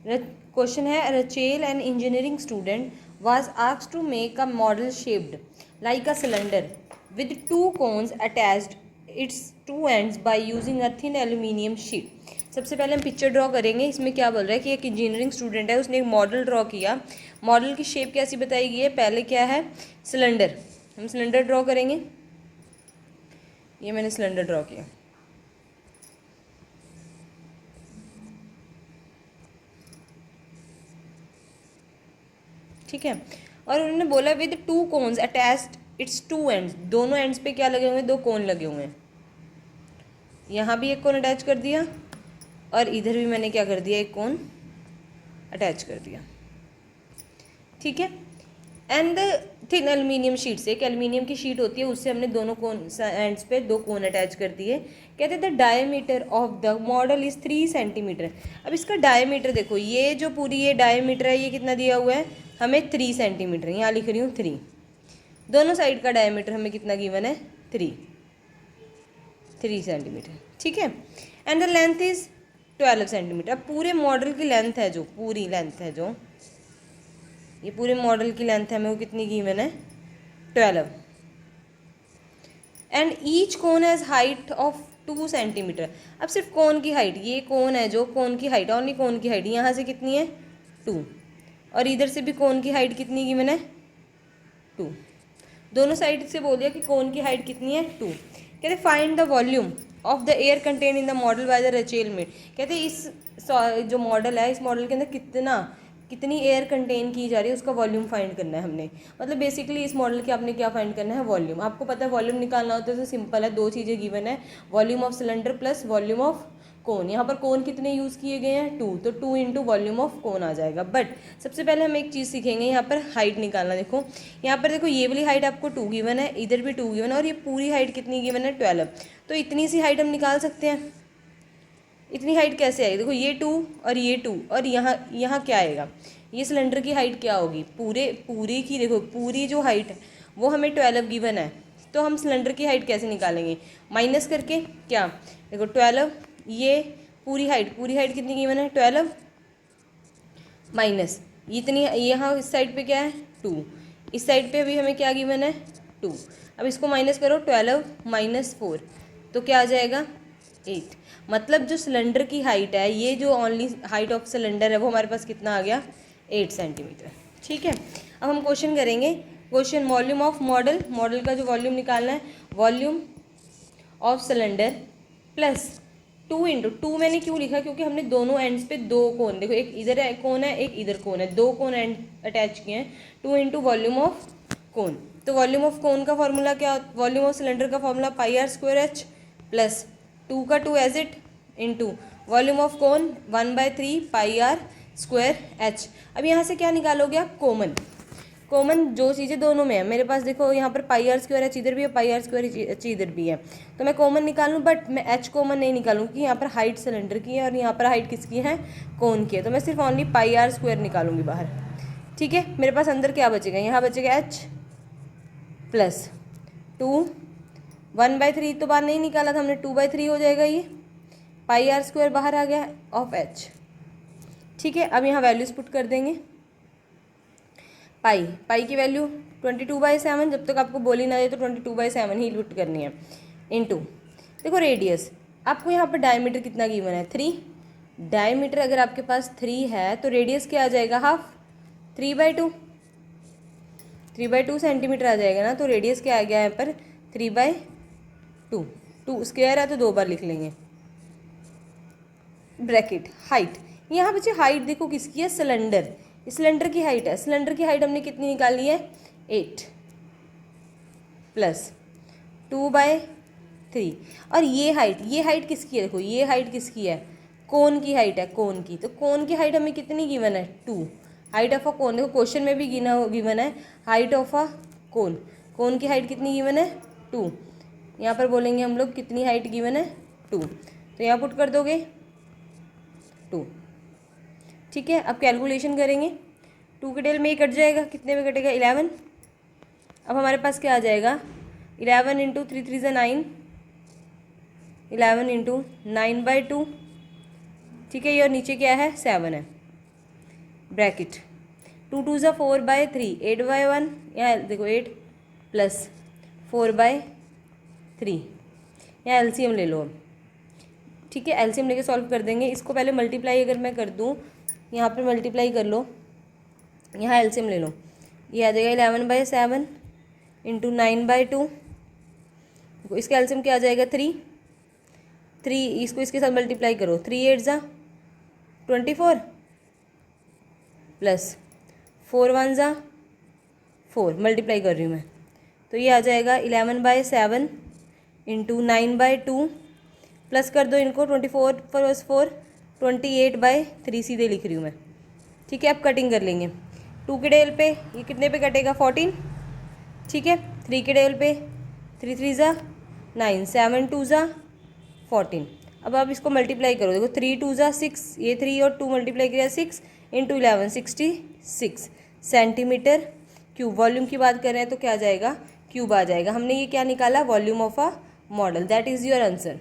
Question है, Rachel an engineering student was asked to make a model shaped like a cylinder with two cones attached its two ends by using a thin aluminium sheet। सबसे पहले हम picture draw करेंगे। इसमें क्या बोल रहा है कि एक इंजीनियरिंग स्टूडेंट है, उसने एक मॉडल ड्रॉ किया। मॉडल की शेप कैसी बताई गई है? पहले क्या है? सिलेंडर। हम सिलेंडर ड्रॉ करेंगे। ये मैंने सिलेंडर ड्रॉ किया। ठीक है, और उन्होंने बोला with two cons attached it's two ends, दोनों एंड्स पे क्या लगे हुए हैं? दो कोन लगे हुए हैं। यहाँ भी एक कोन अटैच कर दिया और इधर भी मैंने क्या कर दिया? एक कोन अटैच कर दिया। ठीक है, and the thin aluminium sheet से, एक एल्यूमिनियम की शीट होती है, उससे हमने दोनों कोन एंड्स पे दो कोन अटैच कर दिए। कहते the diameter of the model is 3 centimetre. अब इसका डायमीटर देखो, ये जो पूरी ये डायमीटर है, ये कितना दिया हुआ है हमें? 3 सेंटीमीटर। यहाँ लिख रही हूँ 3। दोनों साइड का डायमीटर हमें कितना गिवन है? 3 सेंटीमीटर। ठीक है, and the length is 12 centimetre. अब पूरे मॉडल की लेंथ है जो, पूरी लेंथ है जो, ये पूरे मॉडल की लेंथ है हमें वो कितनी गिवन है? 12। And each cone has height of 2 centimetre. अब सिर्फ कोन की हाइट, ये कोन है जो, कोन की हाइट, ओनली कोन की हाइट यहाँ से कितनी है? 2, और इधर से भी कोन की हाइट कितनी गिवन है? 2। दोनों साइड से बोल दिया कि कोन की हाइट कितनी है? 2। कहते find the volume of the air contain in the model by the Rachel made. कहते इस जो मॉडल है, इस मॉडल के अंदर कितनी एयर कंटेन की जा रही है, उसका वॉल्यूम फाइंड करना है हमने। मतलब बेसिकली इस मॉडल के आपने क्या फाइंड करना है? वॉल्यूम। आपको पता है वॉल्यूम निकालना होता है तो सिंपल है, दो चीज़ें गिवन है, volume of cylinder plus volume of कोन। यहाँ पर कोन कितने यूज़ किए गए हैं? 2, तो 2 इंटू वॉल्यूम ऑफ कोन आ जाएगा। बट सबसे पहले हम एक चीज़ सीखेंगे, यहाँ पर हाइट निकालना। देखो यहाँ पर देखो, ये वाली हाइट आपको 2 गिवन है, इधर भी 2 गिवन है, और ये पूरी हाइट कितनी गिवन है? 12। तो इतनी सी हाइट हम निकाल सकते हैं। इतनी हाइट कैसे आएगी? देखो ये 2 और ये 2, और यहाँ क्या आएगा? ये सिलेंडर की हाइट क्या होगी? पूरी की देखो, पूरी जो हाइट है वो हमें 12 गिवन है। तो हम सिलेंडर की हाइट कैसे निकालेंगे? माइनस करके। क्या देखो 12, ये पूरी हाइट कितनी गिवन है? 12 माइनस इतनी, यहाँ इस साइड पे क्या है? 2, इस साइड पे अभी हमें क्या गिवन है? 2। अब इसको माइनस करो, 12 माइनस 4, तो क्या आ जाएगा? 8। मतलब जो सिलेंडर की हाइट है, ये जो ओनली हाइट ऑफ सिलेंडर है, वो हमारे पास कितना आ गया? 8 सेंटीमीटर। ठीक है, अब हम क्वेश्चन करेंगे। क्वेश्चन, वॉल्यूम ऑफ मॉडल का जो वॉल्यूम निकालना है, volume of cylinder plus 2 into 2 मैंने क्यों लिखा? क्योंकि हमने दोनों एंड्स पे दो कोन, देखो एक इधर कोन है, एक इधर कोन है, दो कोन एंड अटैच किए हैं। 2 इंटू वॉल्यूम ऑफ कोन। तो वॉल्यूम ऑफ कोन का फॉर्मूला क्या? वॉल्यूम ऑफ सिलेंडर का फॉर्मूला πr² प्लस 2 का 2 as it into volume of cone 1/3 πr²h। अब यहाँ से क्या निकालोगे आप? कॉमन जो चीज़ें दोनों में है। मेरे पास देखो यहाँ पर πr² इधर भी है, πr² इधर भी है, तो मैं कॉमन निकालूँ, बट मैं h कॉमन नहीं निकालूँ क्योंकि यहाँ पर हाइट सिलेंडर की है और यहाँ पर हाइट किसकी है? कोन की है। तो मैं सिर्फ ओनली πr² निकालूंगी बाहर। ठीक है, मेरे पास अंदर क्या बचेगा? यहाँ बचेगा h प्लस 2, 1/3 तो बाहर नहीं निकाला था हमने, 2/3 हो जाएगा ये, πr² बाहर आ गया ऑफ h। ठीक है, अब यहाँ वैल्यूज पुट कर देंगे। पाई की वैल्यू 22/7, जब तक आपको बोली ना जाए तो 22/7 ही पुट करनी है, इनटू देखो रेडियस। आपको यहाँ पर डायमीटर कितना गिवन है? 3। डायमीटर अगर आपके पास 3 है तो रेडियस क्या आ जाएगा? हाफ, 3/2 सेंटीमीटर आ जाएगा ना। तो रेडियस क्या आ गया यहाँ पर? 3/2। 2 स्क्वायर है तो 2 बार लिख लेंगे, ब्रैकेट। हाइट, यहाँ बच्चे हाइट देखो किसकी है? सिलेंडर की हाइट है। सिलेंडर की हाइट हमने कितनी निकाली है? 8 प्लस 2/3। और ये हाइट किसकी है? देखो ये हाइट किसकी है? कोन की हाइट है, कोन की। तो कोन की हाइट हमें कितनी गिवन है? 2। हाइट ऑफ अ कोन, देखो क्वेश्चन में भी गिवन है हाइट ऑफ अ कोन की हाइट कितनी गिवन है? 2। यहाँ पर बोलेंगे हम लोग कितनी हाइट गिवन है? 2। तो यहाँ पुट कर दोगे 2। ठीक है, अब कैलकुलेशन करेंगे। 2 के टेल में ही कट जाएगा, कितने में कटेगा? 11। अब हमारे पास क्या आ जाएगा? 11 इंटू 3 3 = 9, 11 इंटू 9/2। ठीक है, ये और नीचे क्या है? 7 है। ब्रैकेट 2 × 4/3 8/1, यहाँ देखो 8 प्लस 4/3, यहाँ एलसीएम ले लो अब, ठीक है। एलसीएम लेके सॉल्व कर देंगे। इसको पहले मल्टीप्लाई अगर मैं कर दूँ, यहाँ पे मल्टीप्लाई कर लो, यहाँ एलसीएम ले लो, ये आ जाएगा 11/7 इंटू 9/2, इसका एलसीएम क्या आ जाएगा 3, इसको इसके साथ मल्टीप्लाई करो, 3 8 ज़ा 24 प्लस 4 1 ज़ा 4, मल्टीप्लाई कर रही हूँ मैं, तो ये आ जाएगा 11/7 इंटू 9/2, प्लस कर दो इनको, 24 + 4 28/3 सीधे लिख रही हूँ मैं, ठीक है। अब कटिंग कर लेंगे। 2 के टेबल पे ये कितने पे कटेगा 14, ठीक है। 3 के टेबल पे 3 3 ज़ा 9, 7 2 ज़ा 14। अब आप इसको मल्टीप्लाई करो, देखो 3 2 ज़ा 6, ये 3 और 2 मल्टीप्लाई किया 6 इंटू 11 66 सेंटीमीटर क्यूब। वॉल्यूम की बात कर रहे हैं तो क्या आ जाएगा, क्यूब आ जाएगा। हमने ये क्या निकाला, volume of a model. That is your answer.